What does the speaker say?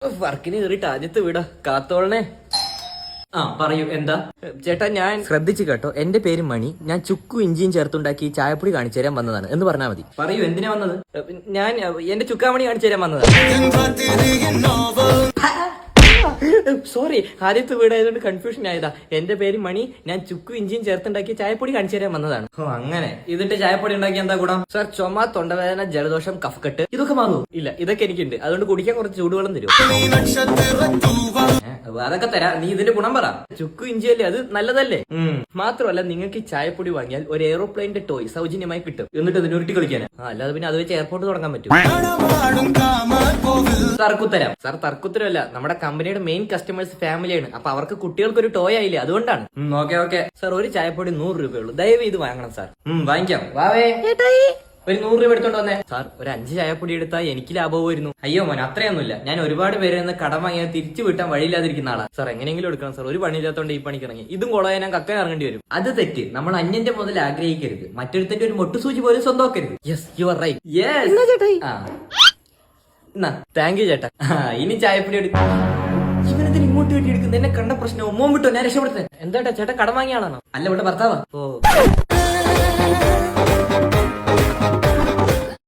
വർക്കിന് കയറിയിട്ട് ആദ്യത്തെ വീടാ കാത്തോളനെ. ആ പറയൂ, എന്താ ചേട്ടാ? ഞാൻ ശ്രദ്ധിച്ചു കേട്ടോ, എന്റെ പേര് മണി. ഞാൻ ചുക്കും ഇഞ്ചിയും ചേർത്തുണ്ടാക്കി ചായപ്പൊടി കാണിച്ചു തരാൻ വന്നതാണ് എന്ന് പറഞ്ഞാൽ മതി. പറയൂ, എന്തിനാ വന്നത്? ഞാൻ എന്റെ ചുക്കാമണി കാണിച്ചു തരാൻ വന്നതാണ്. സോറി, ആദ്യത്തെ വീടായതുകൊണ്ട് കൺഫ്യൂഷൻ ആയതാ. എന്റെ പേര് മണി, ഞാൻ ചുക്കും ഇഞ്ചിയും ചേർത്തുണ്ടാക്കി ചായപ്പൊടി കാണിച്ചു തരാൻ വന്നതാണ്. ഓ അങ്ങനെ. ഇതിന്റെ ചായപ്പൊടി ഉണ്ടാക്കി എന്താ കൂടാം? സാർ, ചുമ, തൊണ്ടവേദന, ജലദോഷം, കഫക്കെട്ട് ഇതൊക്കെ മാറുമോ? ഇല്ല, ഇതൊക്കെ എനിക്കുണ്ട്. അതുകൊണ്ട് കുടിക്കാൻ കുറച്ച് ചൂടുവെള്ളം തരും. അതൊക്കെ തരാം. നീ ഇതിന്റെ ഗുണം പറ. ചുക്കും ഇഞ്ചിയല്ലേ, അത് നല്ലതല്ലേ? മാത്രമല്ല, നിങ്ങൾക്ക് ഈ ചായപ്പൊടി വാങ്ങിയാൽ ഒരു എയറോപ്ലെയിന്റെ ടോയ് സൗജന്യമായി കിട്ടും. എന്നിട്ട് അതിന് ഉരുട്ടി കളിക്കാനാ. അല്ലാതെ പിന്നെ അത് വെച്ച് എയർപോർട്ട് തുടങ്ങാൻ പറ്റും. തർക്കുത്തരം. സാർ, തർക്കുത്തരമല്ല, നമ്മുടെ കമ്പനിയുടെ മെയിൻ കസ്റ്റമേഴ്സ് ഫാമിലിയാണ്. അപ്പൊ അവർക്ക് കുട്ടികൾക്ക് ഒരു ടോയ് ആയില്ലേ, അതുകൊണ്ടാണ്. ഓക്കെ സാർ, ഒരു ചായപ്പൊടി 100 രൂപയുള്ളൂ. ദയവ് ഇത് വാങ്ങണം സാർ. വാങ്ങിക്കാം. വാവേ, ഒരു 100 രൂപ എടുത്തോണ്ട് വന്നേ. സാർ, ഒരു 5 ചായപ്പൊടി എടുത്താൽ എനിക്ക് ലാഭമായിരുന്നു. അയ്യോ മോനെ, അത്രയൊന്നുമില്ല. ഞാൻ ഒരുപാട് പേരെ കടം വാങ്ങിയാൽ തിരിച്ചു വിട്ടാൻ വഴിയില്ലാതിരിക്കുന്ന ആളാ. സാർ, എങ്ങനെയെങ്കിലും എടുക്കണം സാർ. ഒരു പണിയില്ലാത്തോണ്ട് ഈ പണിക്ക് ഇറങ്ങി. ഇതും കൊളായ ഞാൻ കക്കാൻ ഇറങ്ങേണ്ടി വരും. അത് തെറ്റ്. നമ്മൾ അന്യന്റെ മുതൽ ആഗ്രഹിക്കരുത്. മറ്റൊരുത്തന്റെ ഒരു മൊട്ടുസൂചി പോലും സ്വന്തമാക്കരുത്. Yes, you are right. Thank you ചേട്ടാ. ഇനി ചായപ്പൊടി എടുക്കും. ഇവനത്തിന് ഇങ്ങോട്ട് വേണ്ടി എടുക്കുന്നത്? എന്നെ കണ്ട പ്രശ്നം മോൻ വിട്ടോ, ഞാൻ രക്ഷപ്പെടുത്തേ. എന്താ ചേട്ടാ, കടം വാങ്ങിയ ആളാണോ? അല്ല, ഇവിടെ ഭർത്താവാ. ഓ.